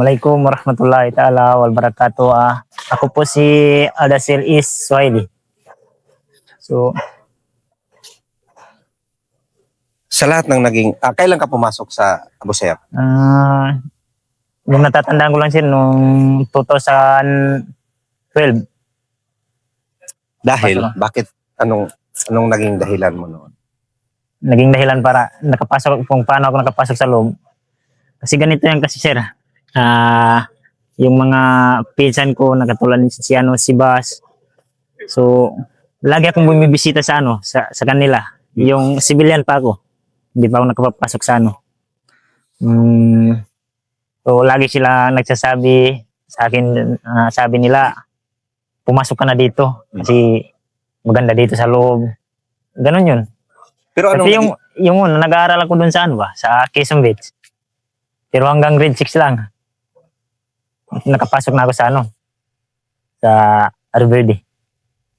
Assalamualaikum warahmatullahi ta'ala wabarakatuh. Ako po si Aldacel Is Swahili. So, Sa lahat ng naging, kailan ka pumasok sa Abu Sayyaf? yung natatandaan ko lang sir, nung 2012. Dahil, Pasok. bakit, anong naging dahilan mo noon? Naging dahilan para nakapasok, kung paano ako nakapasok sa loob. Kasi ganito yan kasi sir. Yung mga pinsan ko, nakatulad si si Bas. So, lagi akong bumibisita sa sa kanila. Yung civilian pa ako. Hindi pa ako nakapapasok sa So, lagi sila nagsasabi sa akin, sabi nila, pumasok ka na dito kasi maganda dito sa loob. Ganon yun. Pero Kasi yung nag-aaral ako dun sa sa Quezon Beach. Pero hanggang grade 6 lang. Nakapasok na ako sa sa Arverde.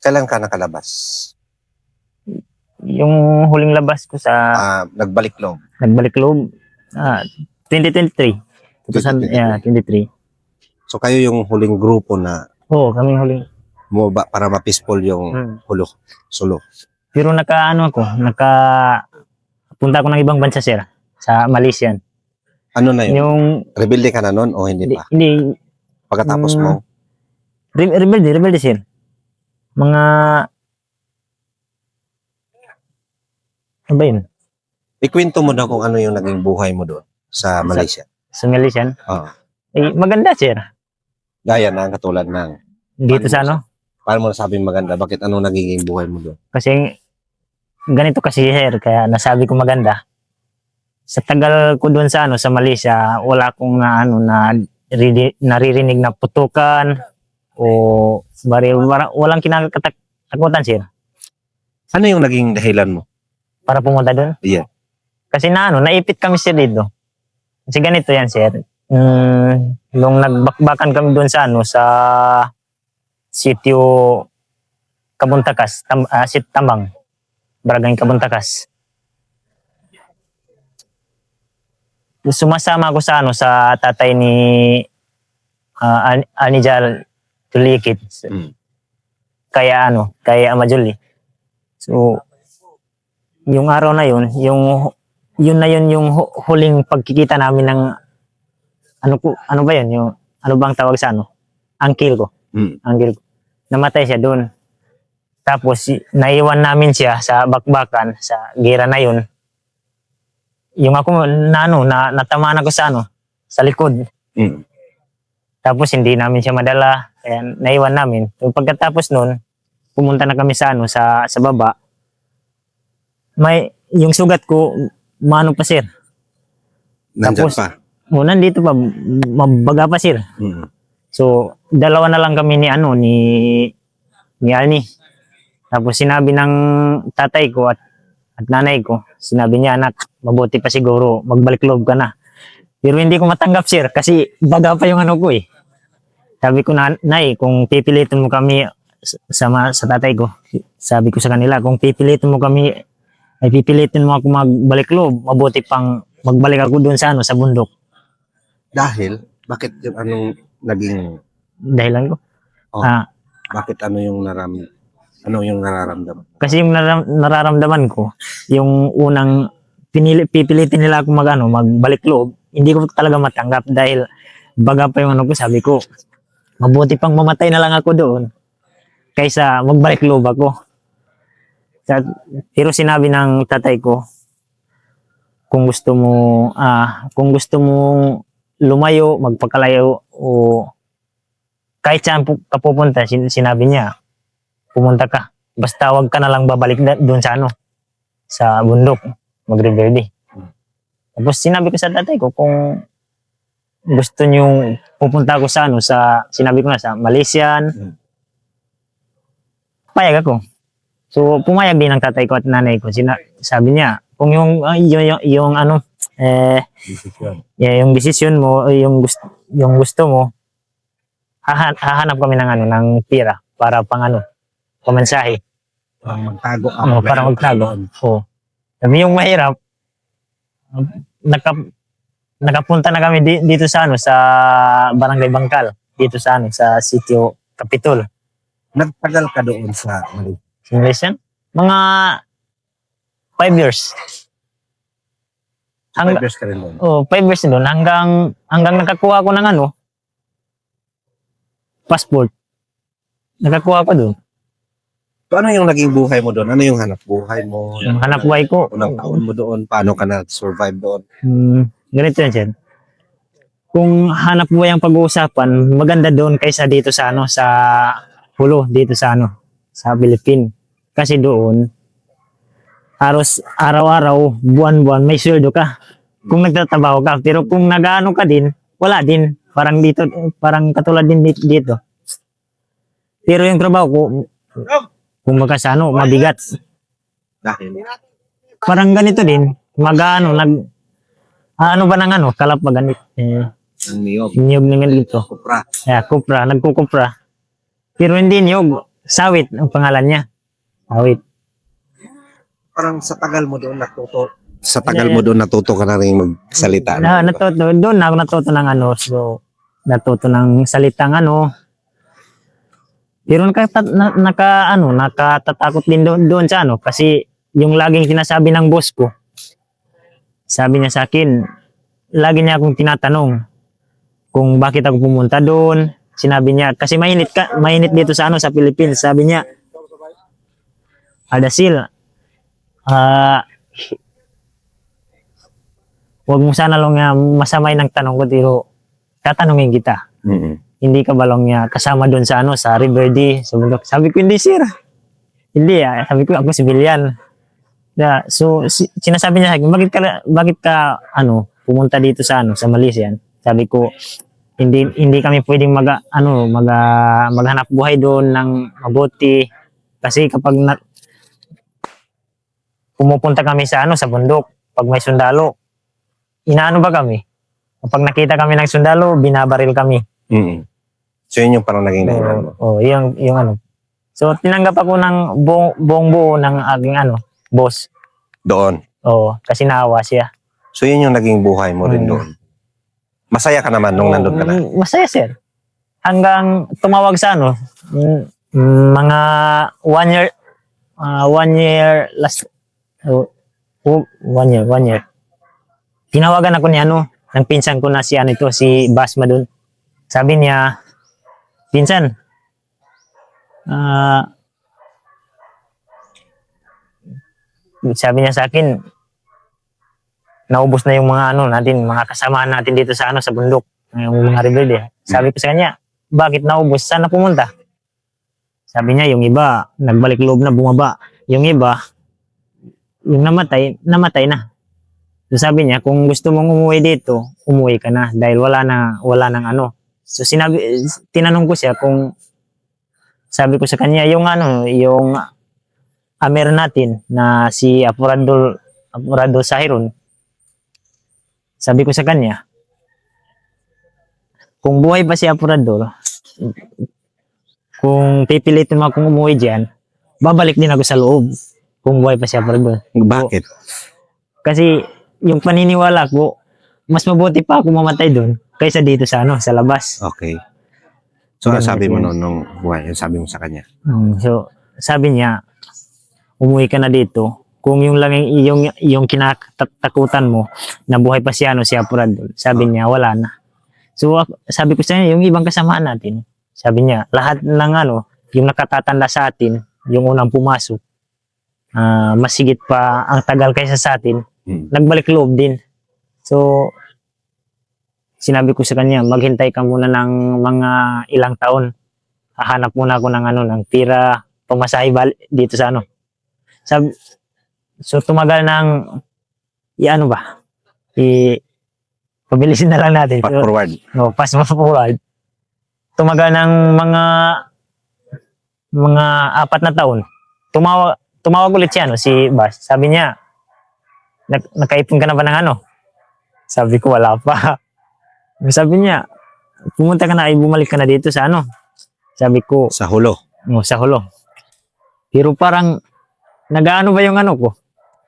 Kailan ka nakalabas? Yung huling labas ko sa Nagbalik loob? nagbalik loob, 2023. 2023. So kayo yung huling grupo na Oo, kami huling. bumaba para ma-peaceful yung Sulu. Pero punta ako ng ibang bansa sir, sa Malaysian. Ano na yun? Yung Rebelde ka na noon o hindi pa? hindi Pagkatapos mo? rebelde sir. Mga ano ba yun? Ikwento mo na kung ano yung naging buhay mo doon sa Malaysia. Sa Malaysian? Oo. Maganda sir. Gaya na katulad ng Dito sa paano mo nasabing maganda? Bakit ano nagiging buhay mo doon? kasi ganito kasi sir, kaya nasabi ko maganda. Sa tagal ko doon sa sa Malaysia, wala akong naririnig na putukan o walang kinakatakutan sir. Ano yung naging dahilan mo? Para pumunta doon? Yeah. Kasi naipit kami sir dito. Kasi ganito yan sir. Nung nagbakbakan kami doon sa sa sitio Kabuntakas, Tambang, Barangay Kabuntakas. Sumasama ako sa sa tatay ni Anijal Tulikit. Kaya Ama Julie. So, yung araw na yun, yung huling pagkikita namin ng ano ba yun, yung ano bang tawag sa uncle ko. Uncle ko. Namatay siya doon. Tapos naiwan namin siya sa bakbakan sa gira na yun. Yung ako natamaan ako sa sa likod. Tapos hindi namin siya madala, kaya naiwan namin. So, pagkatapos noon, pumunta na kami sa sa baba. Yung sugat ko pa sir. Nandyan Tapos, pa? Nandito pa, mabaga pa sir. So, dalawa na lang kami ni Alni. Tapos sinabi ng tatay ko at nanay ko, sinabi niya, anak, mabuti pa siguro, magbalik loob ka na. Pero hindi ko matanggap sir, kasi baga pa yung ko eh. Sabi ko, nay, kung pipilitin mo kami sa tatay ko, sabi ko sa kanila, kung pipilitin mo kami, ay pipilitin mo ako magbalik loob, mabuti pang magbalik ako doon sa sa bundok. Dahil, bakit yung anong naging Dahilan ko. bakit ano yung nararamdaman? Kasi yung nararamdaman ko, yung unang pipilitin nila ako magbalik loob, hindi ko talaga matanggap dahil baga pa yung ko, sabi ko, mabuti pang mamatay na lang ako doon kaysa magbalik loob ako. Pero sinabi ng tatay ko, kung gusto mo lumayo, magpakalayo o kahit saan ka pupunta, sinabi niya, pumunta ka. Basta wag ka na lang babalik doon sa sa bundok, mag-Reverde. Tapos sinabi ko sa tatay ko, kung gusto niyo pupunta ako sa sinabi ko na sa Malaysian, payag ako. So pumayag din ang tatay ko at nanay ko. Sabi niya, kung yung desisyon mo, yung gusto mo, hahanap kami ng pira para pamensahe. Magtago Para magtago. Sabi yung mahirap, nakapunta na kami dito sa ano, sa Barangay Bangkal, dito sa ano, sa Sitio Capitol. Nagtagal ka doon sa Malaysia? English yan? Mga 5 years. 5 years ka rin doon? Oh, 5 years doon hanggang nakakuha ko ng ano, passport. Nakakuha ko doon. So, ano yung naging buhay mo doon? Ano yung hanap buhay mo? Yung hanap buhay ko. Unang taon mo doon? Paano ka na-survive doon? Ganito yan, Jen. Kung hanap buhay ang pag-uusapan, maganda doon kaysa dito sa ano, sa Hulo, dito sa ano, sa Philippines. Kasi doon, araw-araw, buwan-buwan, may sweldo ka. Kung nagtatrabaho ka. Pero kung nag-ano ka din, wala din. Parang dito, parang katulad din dito. Pero yung trabaho ko, kung magkasano, mabigat. Dahil? Parang ganito din, ano ba ng ano, kalap ba ganito? Ang niyog. Niyog na ganito. Kupra. Kupra, nagkukupra. Pero hindi niyog, sawit ang pangalan niya. Sawit. Parang sa tagal mo doon natuto ka na rin magsalita. Doon na ako natuto ng ano, so, natuto ng salitang ano. Pero nakatatakot din doon sa ano, kasi yung laging sinasabi ng boss ko, sabi niya sa akin, lagi niya akong tinatanong kung bakit ako pumunta doon. Sinabi niya, kasi mainit dito sa ano, sa Philippines. Sabi niya, Aldasil, huwag mo sana lang masamay ng tanong ko, pero tatanungin kita. Mm-hmm. Hindi ka ba lang niya kasama doon sa ano, sa Riverde, sa bundok? Sabi ko, hindi sir. Hindi sabi ko, ako civilian. So sinasabi niya sa akin, bakit ka ano, pumunta dito sa ano, sa Malaysia? Sabi ko, hindi kami pwedeng maghanap buhay doon ng mabuti kasi kapag pumupunta kami sa ano, sa bundok, pag may sundalo, inaano ba kami? Kapag nakita kami ng sundalo, binabaril kami. Mm-hmm. So yun yung parang naging dahilan mo. Yung ano. So tinanggap ako ng buong buo ng aking ano, boss. Doon? Kasi naawa siya. So yun yung naging buhay mo rin doon? Masaya ka naman nung nandun ka na? Masaya, sir. Hanggang tumawag sa ano, mga 1 year, 1 year last, 1 year. Tinawagan ako ni ano, ng pinsan ko na si ano ito, si Basma doon. Sabi niya, pinsan, sabi niya sa akin, naubos na yung mga ano natin, mga kasamaan natin dito sa ano, sa bundok, yung mga rebelde. Sabi ko sa kanya, bakit naubos? Saan na pumunta? Sabi niya, yung iba, nagbalik loob na, bumaba. Yung iba, yung namatay na. So sabi niya, kung gusto mong umuwi dito, umuwi ka na dahil wala nang ano. So tinanong ko siya kung, sabi ko sa kanya, yung ano, yung amer natin na si Apuradol Sahiron, sabi ko sa kanya, kung buhay pa si Apuradol, kung pipilitin mo akong umuwi dyan, babalik din ako sa loob kung buhay pa si Apuradol. Bakit? Kasi yung paniniwala ko, mas mabuti pa ako mamatay doon kaysa dito sa ano, sa labas. Okay. So sabi mo nung buhay, sabi mo sa kanya? So sabi niya, umuwi ka na dito. Kung yung lang yung kinatakutan mo na buhay pa si Apuradol, sabi niya wala na. So sabi ko sa niya, yung ibang kasamaan natin, sabi niya, lahat ng ano, yung nakatatanda sa atin, yung unang pumasok, mas higit pa ang tagal kaysa sa atin, nagbalik loob din. So sinabi ko sa kanya, maghintay ka muna ng mga ilang taon. Hahanap muna ako ng ano, ng tira, pamasahe dito sa ano. So tumagal ng pabilisin na lang natin. Fast forward. Fast forward. Tumagal ng mga 4 na taon. Tumawag ulit siya, si Bas. Sabi niya, nakaipon ka na ba ng ano? Sabi ko, wala pa. Sabi niya, pumunta ka na, bumalik ka na dito sa ano? Sabi ko, sa Hulo. Sa Hulo. Pero parang, nagaano ba yung ano ko?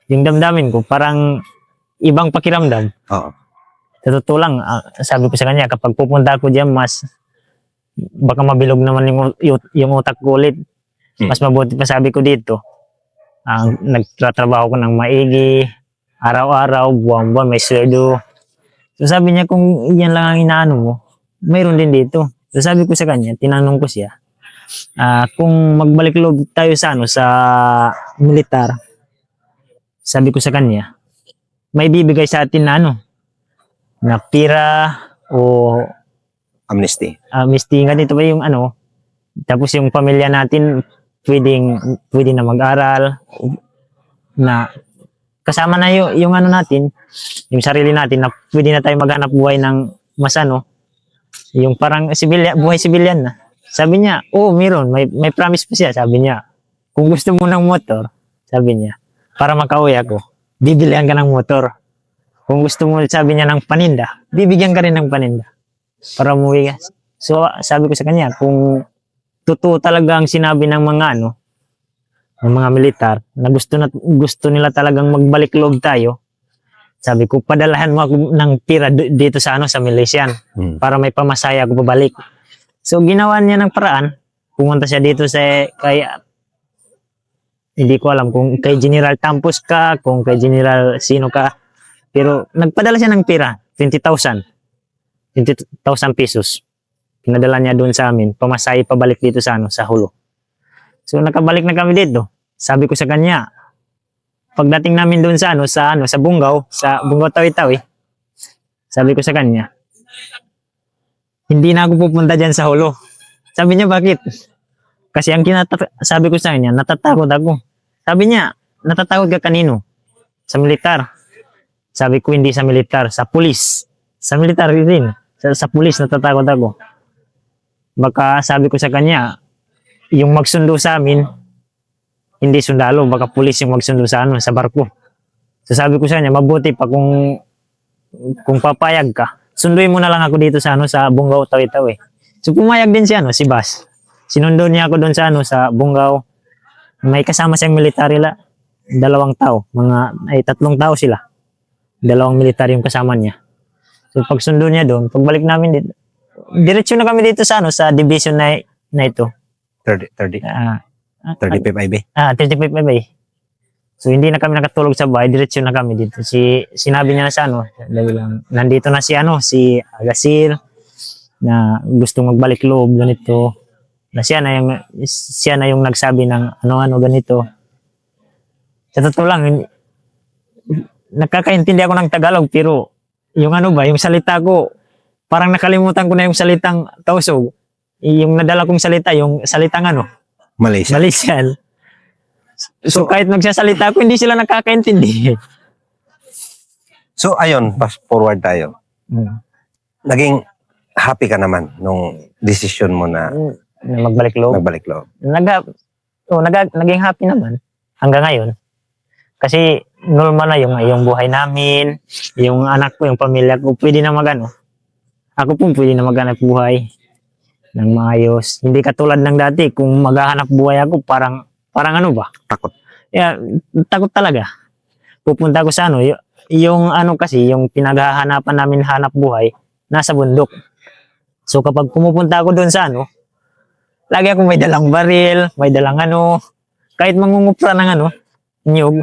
Yung damdamin ko, parang ibang pakiramdam. Oo. Sa totoo lang, sabi ko sa kanya, kapag pupunta ako diyan, mas baka mabilog naman yung utak ko ulit. Mas mabuti pa sabi ko dito. Nagtatrabaho ko ng maigi, araw-araw, buwan-buwan, may sweldo. So sabi niya, kung yan lang ang inaano mo, mayroon din dito. So sabi ko sa kanya, tinanong ko siya, kung magbalik loob tayo sa sa militar, sabi ko sa kanya, may bibigay sa atin na na pira o Amnesty. amnesty nga dito ba yung tapos yung pamilya natin pwede na mag-aral, na kasama na yung natin, yung sarili natin, na pwede na tayo maghanap buhay ng mas yung parang buhay civilian na. Sabi niya, meron, may promise pa siya, sabi niya, kung gusto mo ng motor, sabi niya, para makauwi ako, bibilihan ka ng motor. Kung gusto mo, sabi niya, ng paninda, bibigyan ka rin ng paninda para umuwi ka. So sabi ko sa kanya, kung totoo talaga ang sinabi ng mga ng mga militar, na gusto nila talagang magbalik loob tayo, sabi ko, padalahan mo ako ng pira dito sa sa militian para may pamasaya ako pabalik. So ginawa niya ng paraan, pumunta siya dito kay hindi ko alam kung kay General Tampos ka, kung kay General sino ka, pero nagpadala siya ng pira, 20,000 pesos. Pinadala niya doon sa amin, pamasahe pabalik dito sa sa Hulo. So nakabalik na kami dito. Sabi ko sa kanya, pagdating namin doon sa sa Bungaw Tawi-Tawi, sabi ko sa kanya, hindi na ako pupunta diyan sa Hulo. Sabi niya, bakit? Kasi sabi ko sa kanya, natatakot ako. Sabi niya, natatakot ka kanino? Sa militar. Sabi ko, hindi sa militar, sa pulis. Sa militar rin. Sa pulis natatakot ako. Baka sabi ko sa kanya, yung magsundo sa amin, hindi sundalo, baka pulis yung magsundo sa sa barko. So sabi ko sa kanya, mabuti pa kung papayag ka, sunduin mo na lang ako dito sa sa Bungaw Tawi-Tawi. So pumayag din si si Bas. Sinundo niya ako doon sa Bungaw. May kasama siyang military 2 tao, 3 tao sila. 2 military yung kasama niya. So pagsundo niya doon, pagbalik namin dito, diretso na kami dito sa sa division na ito. 35 IB. 35 IB. So hindi na kami nakatulog sa bahay, diretso na kami dito. Sinabi niya na sa nandito na si Agasir na gusto magbalik loob ganito. Na siya na yung nagsabi ng ganito. Sa totoo lang, nakakaintindi ako ng Tagalog, pero yung yung salita ko, parang nakalimutan ko na yung salitang Tausug. Yung nadala kong salita, yung salitang Malaysian. So kahit magsasalita ako, hindi sila nakakaintindi. So ayun, fast forward tayo. Naging happy ka naman nung decision mo na Magbalik loob. Naging happy naman hanggang ngayon. Kasi normal na yung buhay namin, yung anak ko, yung pamilya ko, pwede na ako po pwede na maghanap buhay ng maayos. Hindi katulad ng dati, kung maghahanap buhay ako, parang Takot. Yeah, takot talaga. Pupunta ko sa yung kasi, yung pinaghahanapan namin hanap buhay, nasa bundok. So kapag pumupunta ako doon sa lagi ako may dalang baril, may dalang kahit mangungupra ng nyug.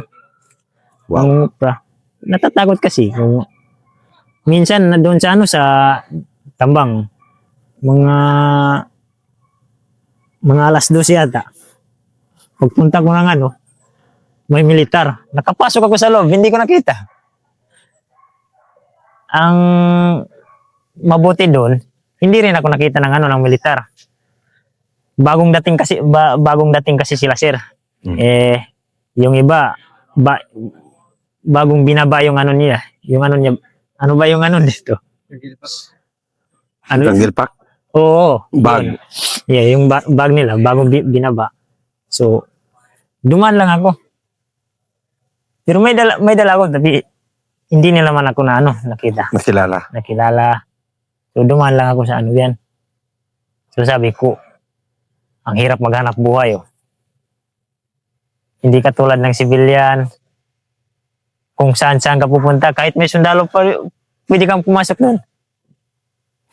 Wow. Mangungupra. Natatakot kasi. Minsan na doon sa sa tambang, mga alas 12 yata. Pagpunta ko ng may militar. Nakapasok ako sa loob, hindi ko nakita. Ang mabuti doon, hindi rin ako nakita ng ng militar. Bagong dating kasi sila, sir. Yung iba bagong binaba yung niya. Yung niya, ano ba yung dito? Tanggil pack? Oo. Bag. Yeah, yung bag nila, bagong binaba. So, dumaan lang ako. Pero may dala ako, tapi hindi nila man ako na nakita. Nakilala. So, dumaan lang ako sa yan. So, sabi ko, ang hirap maghanap buhay, Hindi katulad ng civilian. Kung saan ka pupunta, kahit may sundalo pa pwede kang pumasok doon.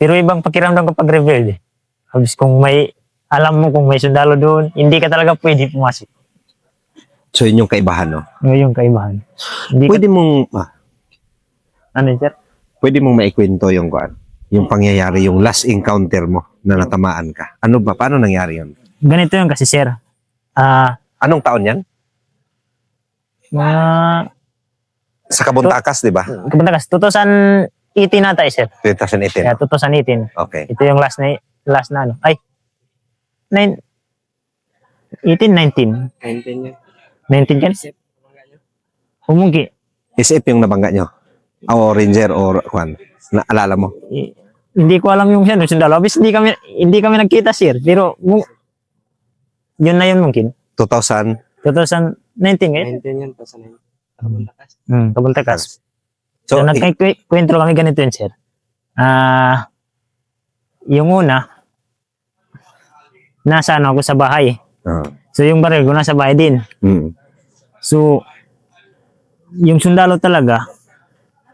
Pero ibang pakiramdam kapag rebelde. Habis kung may, alam mo kung may sundalo doon, hindi ka talaga pwede pumasok. So, yun yung kaibahan, no? Yung kaibahan. Hindi Pwede mong, ano, sir? pwede mong maikwento yung yung pangyayari, yung last encounter mo na natamaan ka. Ano ba? Paano nangyari yun? Ganito yun kasi, sir. Anong taon yan? Mga, Sa Kabuntakas, di ba? kabantakas, 2018 nata eh, sir. 2018. Kaya 2018. Okay. Ito yung last na ano. Ay, 18, 19. 19 yan. 19 kan? Humungki. SF yung nabangga nyo? O Ranger or Juan? Naalala mo? Hindi ko alam yung siya, sundalo. Abis hindi kami nagkita, sir. Pero, yun na yun mungkin. 2000? 2019 eh. 19 yan, pa sa 19. Kabuntakas. Kabuntakas. So, So, nagkikwento kami ganito yun, sir. Yung una, nasa ano ako sa bahay. So, yung baril ko nasa bahay din. So, yung sundalo talaga,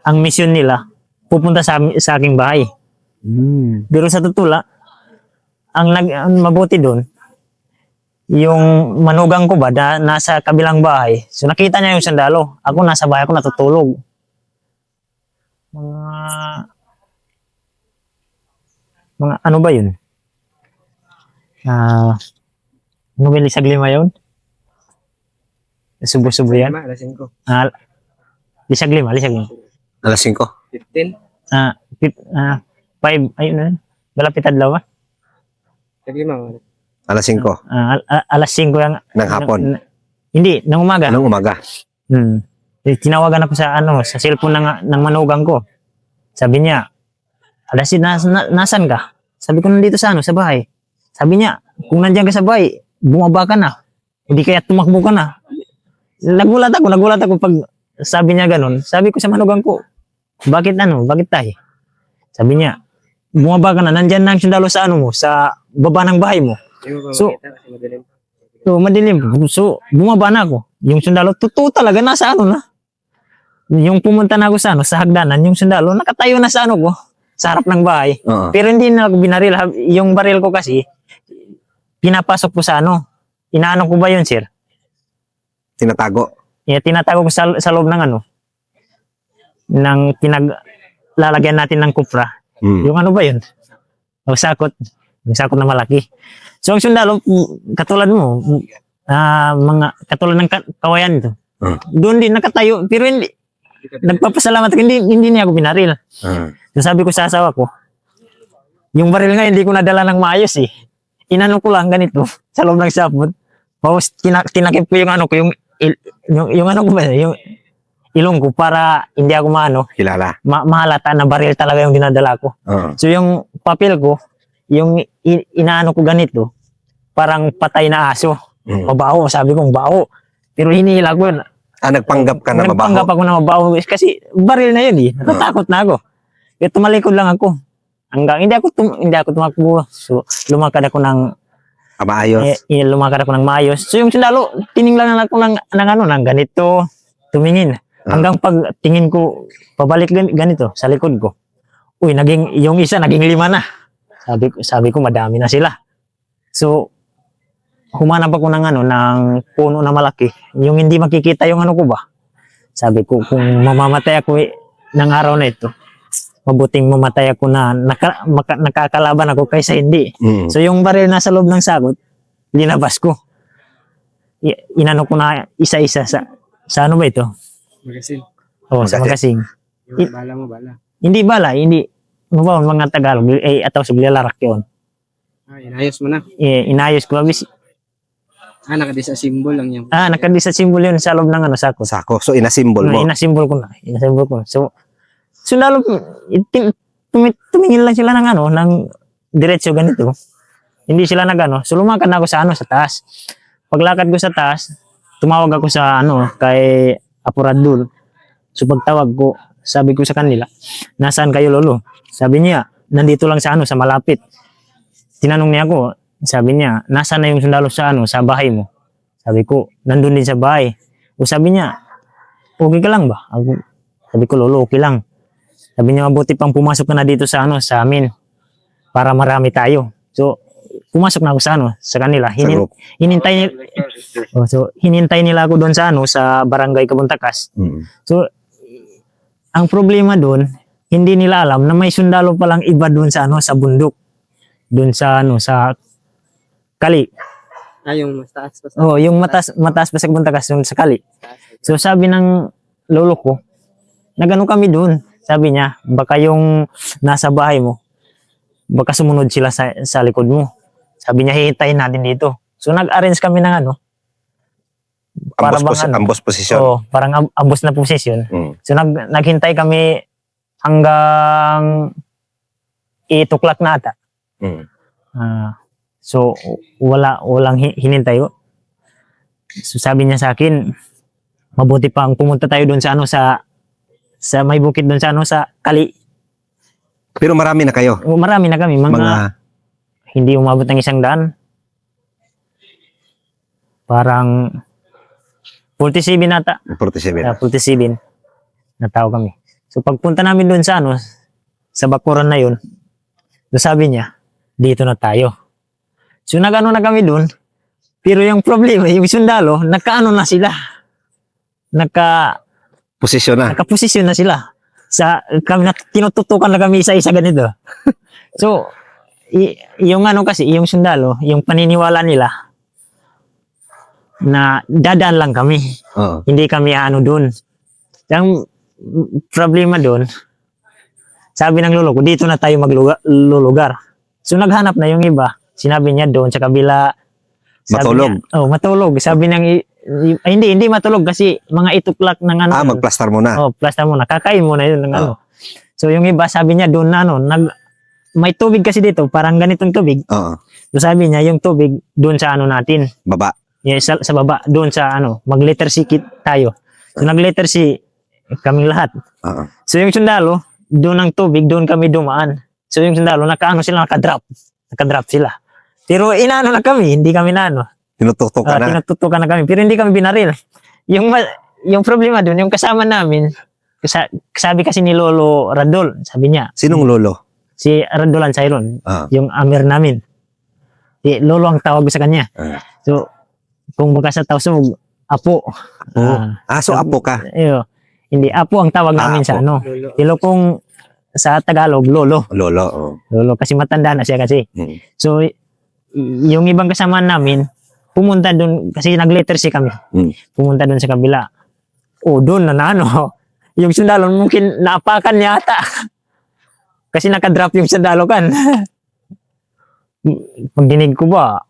ang misyon nila, pupunta sa aking bahay. Pero sa tutula, ang mabuti doon, yung manugang ko ba, nasa kabilang bahay. So, nakita niya yung sundalo. Ako nasa bahay ko natutulog. Mga ano ba yun? Ano ba lisag lima yun? Subo-subo yan? Alas 5. Lisag lima. Alas 5? 15. 5, ayun na. Balapit adlaw ba? Tag 5. Alas 5? Alas 5 yung... Ng hapon? Hindi, ng umaga. Anong umaga? Tinawagan ako sa cellphone ng manugang ko. Sabi niya, alas nasan ka? Sabi ko, nandito sa bahay. Sabi niya, kung nandiyan ka sa bahay, bumaba ka na. Hindi kaya tumakbo ka na. Nagulat ako pag sabi niya ganun. Sabi ko sa manugang ko, bakit tayo? Sabi niya, bumaba ka na, nandyan na ang sundalo sa sa baba ng bahay mo. So, madilim. So, bumaba na ako. Yung sundalo, totoo talaga, nasa na. Yung pumunta na ako sa hagdanan, yung sundalo, nakatayo na sa ko, sa harap ng bahay. Pero hindi na ako binaril. Yung baril ko kasi, pinapasok ko sa inaano ko ba yun, sir? Tinatago? Yeah, tinatago ko sa loob ng ng pinaglalagyan natin ng kupra. Yung ano ba yun? O sakot. Yung sakot na malaki. So, ang sundalo, katulad mo, mga katulad ng kawayan ito. Doon din nakatayo, pero hindi, nagpapasalamat ako, hindi niya ako binaril. So, sabi ko sa asawa ko, yung baril nga hindi ko nadala ng maayos eh. Inano ko lang ganito, sa loob ng sapot. Tapos, tinakip ko yung yung ano ko ba, yung ilong ko para hindi ako Kilala? mahalata na baril talaga yung dinadala ko. So, yung papel ko, yung inaano ko ganito, parang patay na aso. Mabaho, sabi kong baho. Pero hinihila ko yun. Nagpanggap ka na mabaho? Nagpanggap ako na mabaho. Kasi baril na yun eh. Natatakot na ako. Kaya tumalikod lang ako. Hanggang hindi ako tumakbo. So, lumakad ako ng maayos? Lumakad ako ng maayos. So, yung sundalo, tiningnan ako ng ganito, tumingin. Hanggang pag tingin ko, pabalik ganito, sa likod ko. Uy, yung isa, naging 5 na. Sabi ko, madami na sila. So, humanap ako ng puno na malaki. Yung hindi makikita yung ko ba. Sabi ko, kung mamamatay ako ng araw na ito, mabuting mamatay ako na nakakalaban ako kaysa hindi. So, yung baril nasa loob ng sagot, linabas ko. Inano ko na isa-isa sa ano ba ito? Magasin. Sa magasin. Yung bala mo, bala. Hindi bala, hindi. Ano ba, mga Tagalog, ataw sa bilalarak yun. Inayos mo na. Inayos ko. Nakadisa symbol lang yan. Nakadisa symbol yun sa loob ng sako. Sako. So, inasimbol mo? Inasimbol ko na. So lalo, tumingin lang sila ng diretso ganito. Hindi sila so lumakad na ako sa taas. Paglakad ko sa taas, tumawag ako sa kay Apuradul. So pagtawag ko, sabi ko sa kanila, nasaan kayo lolo? Sabi niya, nandito lang sa malapit. Tinanong niya ako, sabi niya, nasaan na yung sundalo sa bahay mo? Sabi ko, nandun din sa bahay. O sabi niya, okay ka lang ba? Sabi ko, lolo, okay lang. Sabi niya, mabuti pang pumasok ka na dito sa sa amin para marami tayo. So, pumasok na ako sa kanila. Sa group. Hinintay nila ako doon sa barangay Kabuntakas. Mm. So, ang problema doon, hindi nila alam na may sundalo palang iba doon sa bundok. Doon sa Kali. Yung mas taas pa Oh, yung mataas pa sa Kabuntakas, yung sa Kali. So, sabi ng lolo ko, nagano kami doon. Sabi niya, baka yung nasa bahay mo, baka sumunod sila sa likod mo. Sabi niya, hihintayin natin dito. So, nag-arrange kami ng Ambos posisyon. oh, parang ambos na posisyon. Mm. So, naghintay kami hanggang 8 o'clock na ata. Mm. So, walang hinintay. So, sabi niya sa akin, mabuti pang pumunta tayo doon sa may bukid doon sa Kali. Pero marami na kayo. Marami na kami, mga hindi umabot ng 100. Parang 47 ata. 47. 47 na tao kami. So pagpunta namin doon sa bakuran na yun, so sabi niya, dito na tayo. So nagano na kami doon, pero yung problema, yung sundalo, na sila. Posisyon na. Nakaposisyon na sila. Kami tinututukan na kami isa-isa ganito. So, yung kasi, yung sundalo, yung paniniwala nila, na dadaan lang kami. Oo. Hindi kami doon. Ang problema doon, sabi ng lolo ko, dito na tayo maglulugar. So, naghanap na yung iba. Sinabi niya doon sa kabila. Matulog. Matulog. Sabi hindi matulog kasi mga 8 o'clock ng Magplastar mo na. Plaster mo na. Kakain mo na yun ng So yung iba sabi niya doon may tubig kasi dito, parang ganitong tubig. Oo. So sabi niya yung tubig doon sa natin. Baba. Yeah, sa baba, doon sa mag-letter C tayo. So nag-letter C kaming lahat. Oo. So yung sundalo, doon ang tubig, doon kami dumaan. So yung sundalo, nakadrop. Nakadrop sila. Pero na kami, hindi kami Tinututukan na. tinututukan na kami, pero hindi kami binaril. Yung problema doon, yung kasama namin, sabi kasi ni Lolo Radol, sabi niya, Sinong lolo? si Radolan Sayron, Ah. yung amir namin. Si Lolo ang tawag ko sa kanya. So, kung baka sa Tausug, Apo. So apo ka. Hindi, Apo ang tawag namin sa Lolo. Pero kung sa Tagalog, Lolo. Lolo. Oh. Lolo, kasi matanda na siya kasi. Mm. So, yung ibang kasama namin, pumunta doon, kasi nag-letter C kami. Mm. Pumunta doon sa kabila. Doon na yung sundalo, mungkin naapakan niya ata. Kasi nakadrop yung sundalo kan. Pagdinig ko ba,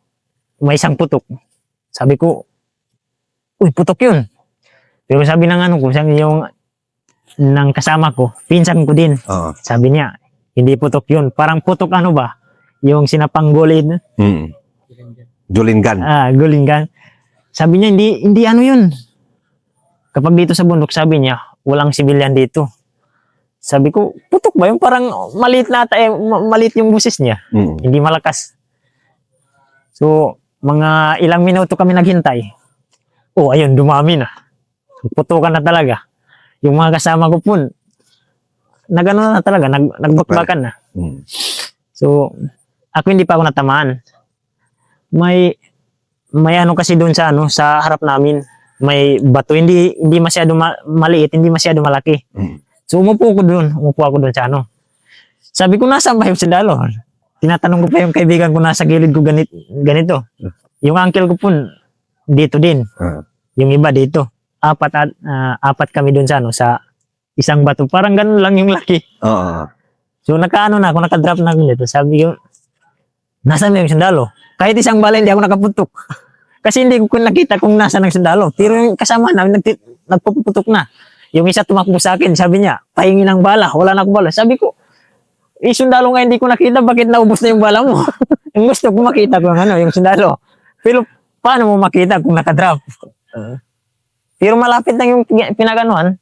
may isang putok. Sabi ko, uy, putok yun. Pero sabi ng ko, sabi yung ng kasama ko, pinsan ko din. Oo. Sabi niya, hindi putok yun. Parang putok ba? Yung sinapanggolid. Mm. Julingan. Gulingan. Sabi niya, hindi yun. Kapag dito sa bundok, sabi niya, walang sibilyan dito. Sabi ko, putok ba yung parang maliit na maliit yung busis niya. Mm. Hindi malakas. So, mga ilang minuto kami naghintay. Ayun, dumami na. Putukan na talaga. Yung mga kasama ko po, nagano na talaga, nagbakbakan na. Mm. So, ako hindi pa ako natamaan. May kasi doon sa harap namin, may bato, hindi masyado maliit, hindi masyado malaki. Mm. So umupo ako doon sa Sabi ko, nasaan ba yung sundalo? Tinatanong ko pa yung kaibigan ko nasa gilid ko ganito. Yung uncle ko po, dito din. Yung iba dito. Apat kami doon sa isang bato. Parang ganun lang yung laki. Oo. So nakadrop na ako dito. Sabi ko, nasaan na yung sundalo? Kahit isang bala hindi ako nakaputok. Kasi hindi ko nakita kung nasaan ang sundalo. Pero yung kasama namin nagpuputok na. Yung isa tumakbo sa akin, sabi niya, pahingi ng bala, wala na akong bala. Sabi ko, sundalo nga hindi ko nakita, bakit naubos na yung bala mo? Yung gusto ko makita ko yung sundalo. Pero paano mo makita kung nakadrop? Pero malapit lang yung pinaganuhan.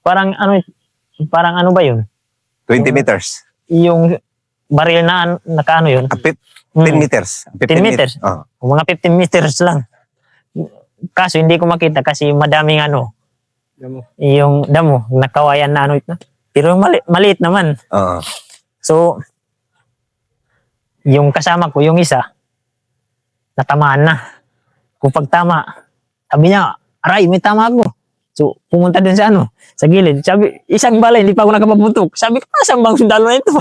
Parang ano ba yun? 20 meters. Yung baril na nakaano yun. 10 meters. 10 meters. Oh. Mga 15 meters lang. Kaso hindi ko makita kasi madaming Damo. yung damo, nakawayan na ito. Pero yung maliit naman. Oo. So, yung kasama ko, yung isa, natamaan na. Kung pagtama, sabi niya, aray, may tama ako. So, pumunta dun sa sa gilid. Sabi, isang bala, hindi pa ako nakapaputok. Sabi ko, saan bang sundalo na ito?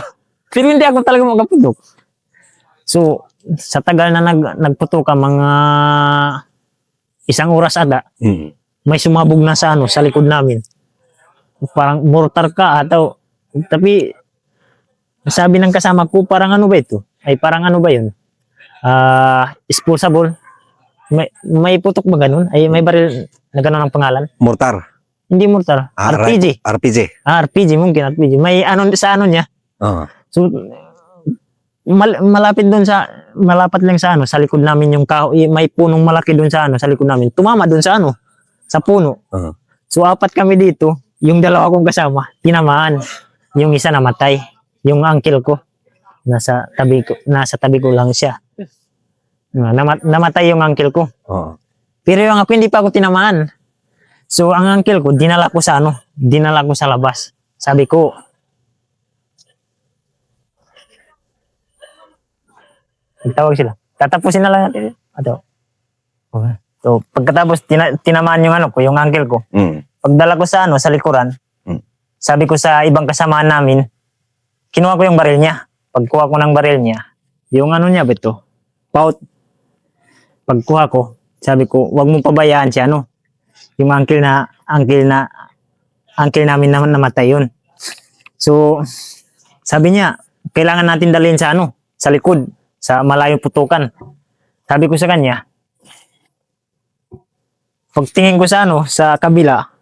Pero hindi ako talaga makaputok. So, sa tagal na nagputok ka, mga isang oras ada, Mm. may sumabog na sa sa likod namin. Parang mortar ka atau tapi sabi ng kasama ko parang ano ba ito? Ay parang ano ba 'yun? Explosible. May putok ba ganun? Ay may baril na ganun ang pangalan? Mortar. Hindi mortar, RPG. RPG. RPG mungkin RPG. May ano sa niya. Oo. So malapit doon malapat lang sa sa likod namin yung kahoy, may punong malaki doon sa sa likod namin. Tumama doon sa sa puno. Oo. So apat kami dito, yung dalawa kong kasama, tinamaan. Yung isa namatay. Yung uncle ko, nasa tabi ko lang siya. Namatay yung uncle ko. Oo. Pero yung ako hindi pa ako tinamaan. So ang uncle ko, dinala ko sa dinala ko sa labas. Sabi ko, tawag sila. Tatapusin na lang natin. Ato. Okay. So pagkatapos tinamaan yung ko, yung uncle ko. Mm. Pagdala ko sa sa likuran, sabi ko sa ibang kasamaan namin, kinuha ko yung baril niya. Pagkuha ko ng baril niya, yung niya ba ito? Pout. Pagkuha ko, sabi ko, wag mong pabayaan si yung uncle namin naman namatay yun. So, sabi niya, kailangan natin dalhin sa sa likod, sa malayong putukan. Sabi ko sa kanya, pagtingin ko sa sa kabila,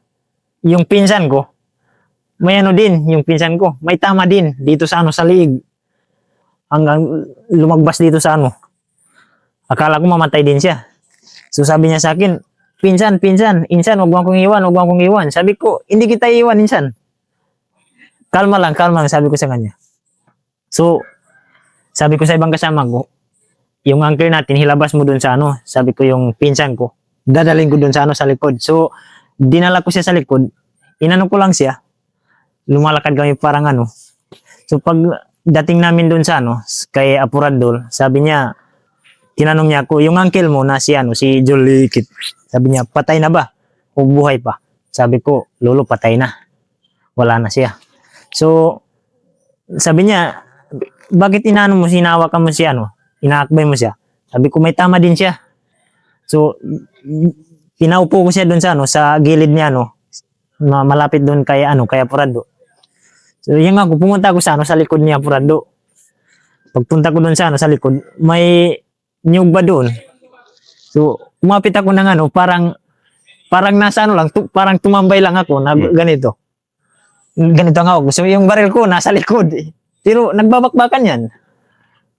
yung pinsan ko, may din, yung pinsan ko, may tama din dito sa sa liig. Hanggang lumagbas dito sa Akala ko mamatay din siya. So sabi niya sa akin, pinsan, insan, wag mo akong iwan. Sabi ko, hindi kita iwan, insan. Kalma lang, sabi ko sa kanya. So, sabi ko sa ibang kasama ko, yung uncle natin, hilabas mo dun sa sabi ko yung pinsan ko, dadalhin ko dun sa sa likod. So, dinala ko siya sa likod, ko lang siya, lumalakad kami parang So pag dating namin doon sa kay Apuradol, sabi niya, tinanong niya ako, yung uncle mo na si si Jolie Kit. Sabi niya, patay na ba? O buhay pa? Sabi ko, lolo, patay na. Wala na siya. So, sabi niya, bakit sinawakan mo si inaakbay mo siya? Sabi ko, may tama din siya. So, pinaupo ko siya doon sa gilid niya malapit doon kay kay Apurado. So yung pumunta ako sa likod niya Apurado. Pagpunta ko doon sa likod, may niyog ba doon? So umapit ako ng parang nasa lang, parang tumambay lang ako na ganito. Ganito ang hawak. So yung baril ko nasa likod. Pero nagbabakbakan yan.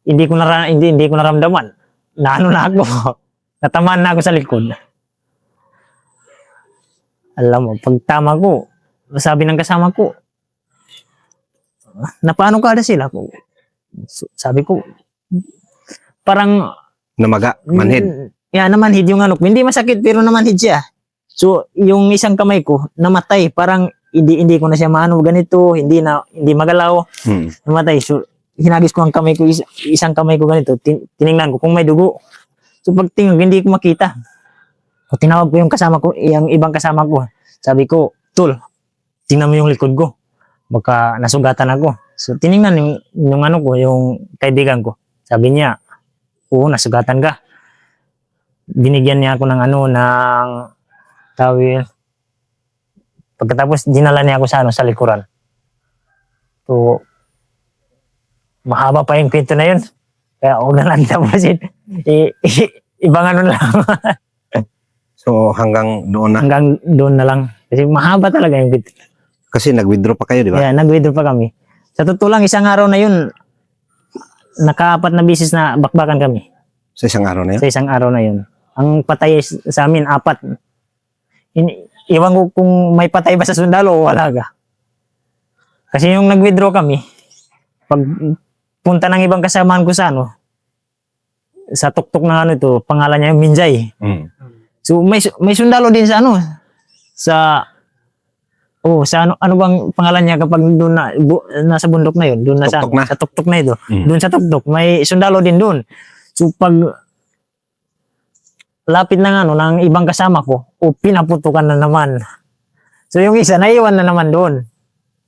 Hindi ko naramdaman. Na ako. Natamaan na ako sa likod. Alam mo, pag tama ko, sabi ng kasama ko, napaano ka na sila? Sabi ko, parang, Namaga, manhid. namanhid yung hindi masakit pero namanhid siya. So, yung isang kamay ko, namatay. Parang, hindi ko na siya ganito, hindi magalaw. Namatay. So, hinagis ko ang kamay ko, isang kamay ko ganito, tiningnan ko kung may dugo. So, pagtingin, hindi ko makita. O tinawag ko yung kasama ko, yung ibang kasama ko. Sabi ko, Tol, tingnan mo yung likod ko. Baka nasugatan ako. So tiningnan yung ko, yung kaibigan ko. Sabi niya, oo, nasugatan ka. Binigyan niya ako ng ng tawil. Pagkatapos, dinala niya ako sa likuran. So, mahaba pa yung kwento na yun. Kaya huwag na lang tapusin. Ibang lang. So hanggang doon na. Hanggang doon na lang. Kasi mahaba talaga yung kwento. Kasi nag-withdraw pa kayo, di ba? Yeah, nag-withdraw pa kami. Sa totoo lang, isang araw na yun, naka-4 na bisis na bakbakan kami. Sa isang araw na yun? Sa isang araw na yun. Ang patay sa amin, 4. Iwan ko kung may patay ba sa sundalo o wala ka. Kasi yung nag-withdraw kami, pag punta ng ibang kasamaan ko sa sa tuktok na ito, pangalan niya yung Minjay. Mm. So may sundalo din sa Oh, sa ano bang pangalan niya kapag doon na nasa bundok na yun, doon na Tuktok na? sa tuktok na ito. Mm. Doon sa tuktok may sundalo din doon. So pag lapit ng ng ibang kasama ko, pinaputukan na naman. So yung isa naiwan na naman doon.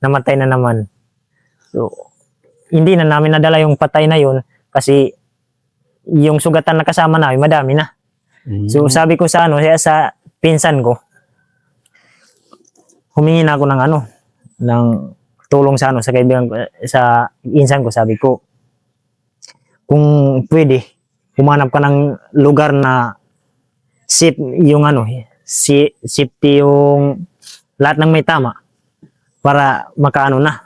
Namatay na naman. So hindi na namin nadala yung patay na yun kasi yung sugatan na kasama namin madami na. So sabi ko sa sa pinsan ko, humingi na ako ng ng tulong sa sa kaibigan ko, sa insan ko, sabi ko, kung pwede, humanap ka ng lugar na safe yung safety yung lahat ng may tama para makaano na.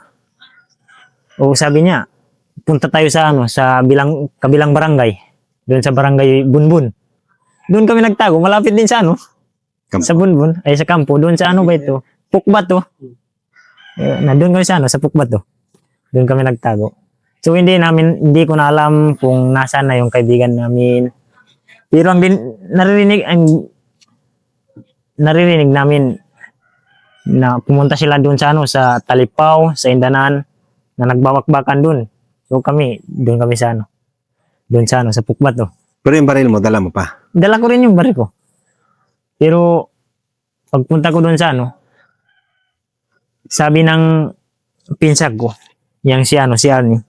O sabi niya, punta tayo sa sa kabilang barangay, doon sa barangay Bunbun. Doon kami nagtago, malapit din sa Kampo. sa Bunbun, ay sa kampo, doon sa ba ito? Pukbato. Na doon kami sa sa Pukbato. Doon kami nagtago. So hindi ko na alam kung nasaan na yung kaibigan namin. Pero ang naririnig namin na pumunta sila doon sa sa Talipaw, sa Indanan, na nagbabakbakan doon. So doon kami sa doon sa sa Pukbato. Pero yung baril mo, dala mo pa. Dala ko rin yung baril ko. Pero pagpunta ko doon sa sabi ng pinsan ko, yang si Arnie,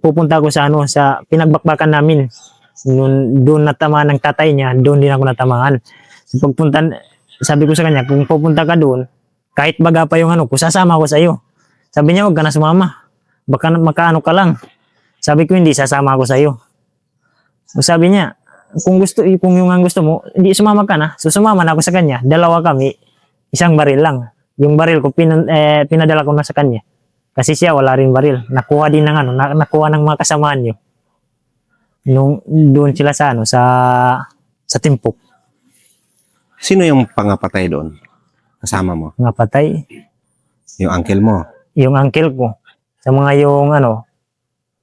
pupunta ko sa sa pinagbakbakan namin. Doon natamaan ng tatay niya, doon din ako natamaan. So, sabi ko sa kanya, kung pupunta ka doon, kahit baga pa yung sasama ko sa iyo. Sabi niya, wag ka na sumama. Baka makaano ka lang. Sabi ko, hindi, sasama ako sa iyo. So, sabi niya, kung yung ang gusto mo, hindi sumama ka na. So, sumama na ako sa kanya. Dalawa kami, isang baril lang. Yung baril ko, pinadala ko na sa kanya. Kasi siya, wala rin baril. Nakuha din ng nakuha ng mga kasamaan niyo. Doon sila sa sa Timpok. Sino yung pangapatay doon? Kasama mo? Mga patay. Yung uncle mo? Yung uncle ko. Sa mga yung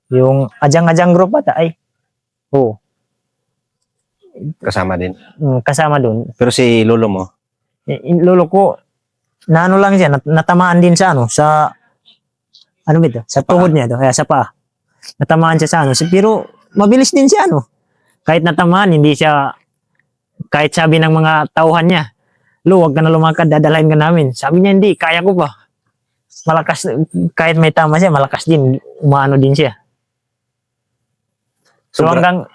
yung ajang-ajang group ata ay. Oo. Kasama din. Kasama doon. Pero si lolo mo? Lolo ko, na lang siya, natamaan din sa sa ba ito? Sa tuhod niya to, kaya sa paa. Natamaan siya sa pero mabilis din siya Kahit natamaan, hindi siya, kahit sabi ng mga tauhan niya, huwag ka na lumakad, dadalhin ka namin. Sabi niya, hindi, kaya ko pa. Malakas, kahit may tama siya, malakas din, umaano din siya. So hanggang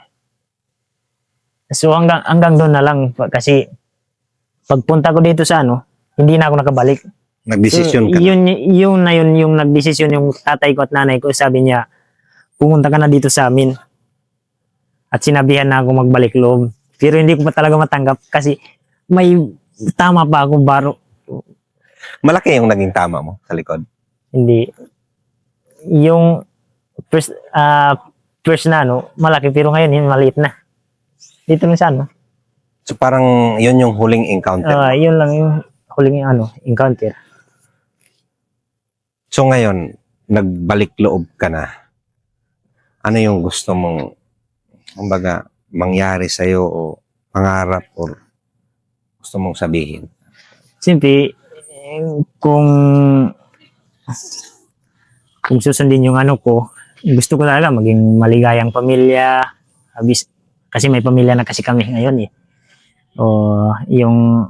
doon na lang kasi pagpunta ko dito sa hindi na ako nakabalik. Nagdesisyon ka na? Yun yung nagdesisyon yung tatay ko at nanay ko. Sabi niya, pumunta ka na dito sa amin. At sinabihan na ako magbalik loob. Pero hindi ko pa talaga matanggap kasi may tama pa ako baro. Malaki yung naging tama mo sa likod? Hindi. Yung first na malaki pero ngayon yun maliit na. Dito na sa So parang yun yung huling encounter mo? yun lang yung huling encounter. So ngayon, nagbalik loob ka na. Ano yung gusto mong, kumbaga, mangyari sa'yo o pangarap o gusto mong sabihin? Siyempre, kung susundin yung ko, gusto ko talaga maging maligayang pamilya. Kasi may pamilya na kasi kami ngayon O yung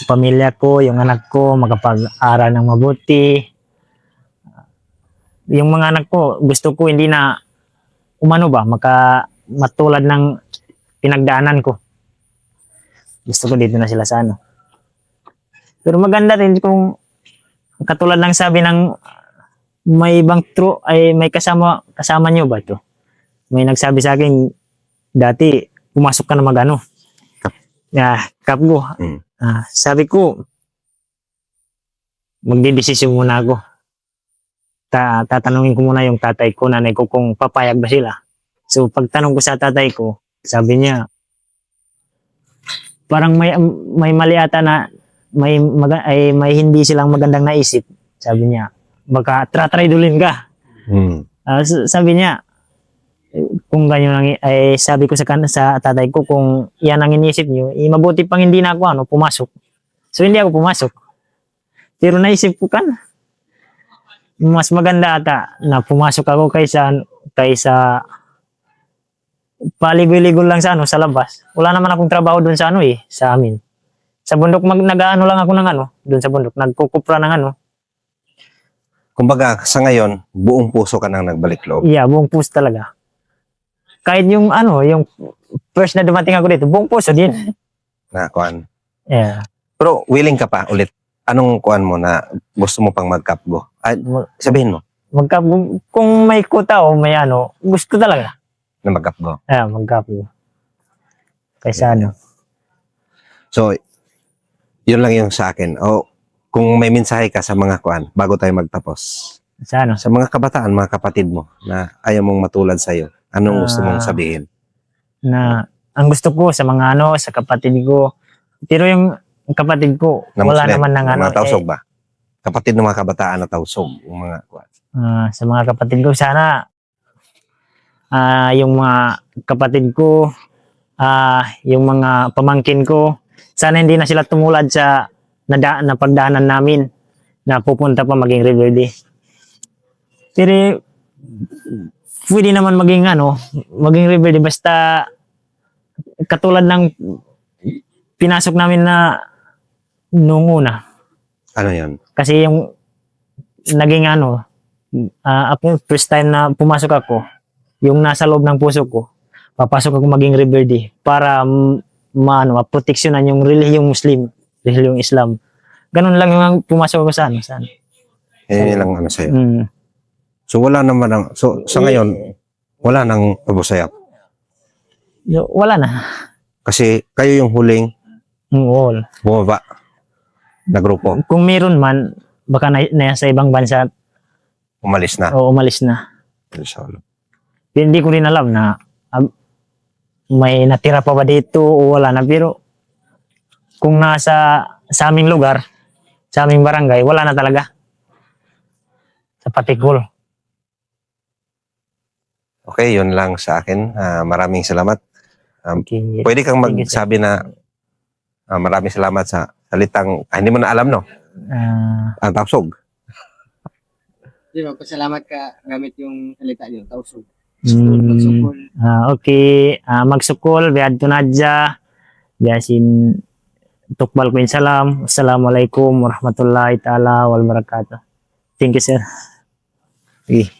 pamilya ko, yung anak ko, makapag-aral ng mabuti. Yung mga anak ko, gusto ko hindi na matulad ng pinagdaanan ko. Gusto ko dito na sila sa Pero maganda rin kung katulad ng sabi ng may ibang may kasama nyo ba ito? May nagsabi sa akin, dati pumasok ka na kapgo. Sabi ko, magdidesisyon muna ako. Tatanungin ko muna yung tatay ko, nanay ko kung papayag ba sila. So pagtanong ko sa tatay ko, sabi niya, parang may mali ata na may hindi silang magandang naisip. Sabi niya, baka tratradulin ka. Sabi niya, kung ganyan sabi ko sa tatay ko, kung yan ang inisip niyo, mabuti pang hindi na ako pumasok. So hindi ako pumasok. Pero naisip ko kan, mas maganda ata na pumasok ako kaysa paligoy-ligoy lang sa sa labas. Wala naman akong trabaho doon sa sa amin. Sa bundok nag-aano lang ako ng doon sa bundok, nagkukupra ng Kumbaga, sa ngayon, buong puso ka nang nagbalik loob. Yeah, buong puso talaga. Kahit yung yung first na dumating ako dito, buong puso din. Na kuan. Yeah. Pero willing ka pa ulit. Anong kuan mo na gusto mo pang magkapgo? Ay, sabihin mo Kung may kuta o may gusto talaga. na magkapgo. Yeah, magkapo. Kaysa So, yun lang yung sa akin. O, kung may mensahe ka sa mga kuan, bago tayo magtapos. sa Sa mga kabataan, mga kapatid mo, na ayaw mong matulad sa'yo, anong gusto mong sabihin? na ang gusto ko sa mga sa kapatid ko. Pero yung kapatid ko, Na wala Muslim, naman ng mga tausog ba? Kapatid ng mga kabataan na tausog, yung mga kuan. sa mga kapatid ko, sana yung mga kapatid ko, yung mga pamangkin ko, sana hindi na sila tumulad sa na pagdaanan namin na pupunta pa maging rebelde. Pero pwede naman maging rebelde basta katulad ng pinasok namin na nung una. Ano yun? Kasi yung naging first time na pumasok ako, yung nasa loob ng puso ko, papasok ako maging rebelde para maproteksyonan yung relihiyong Muslim, relihiyong Islam. Ganun lang yung pumasok ako sa Yun lang ano sa'yo. Mm. So, wala naman so, sa ngayon, wala nang pabusayap. Wala na. Kasi kayo yung huling All. bumaba na grupo. Kung meron man, baka nasa ibang bansa Umalis na. o umalis na. Inshallah. Hindi ko rin alam na may natira pa ba dito o wala na. Pero kung sa aming lugar, sa aming barangay, wala na talaga. Sa Patikul. Okay, yun lang sa akin. Maraming salamat. Okay. Pwede kang Thank you, sir. magsabi na maraming salamat sa salitang, hindi mo na alam, no? Ang tapsog. Di ba, pasalamat ka gamit yung salita niyo, tausog. Mm. Magsukol. Okay. Magsukol, biad tunadja, biasin tukbal ko salam. Assalamualaikum warahmatullahi ta'ala wal barakatuh. Thank you, sir. Okay.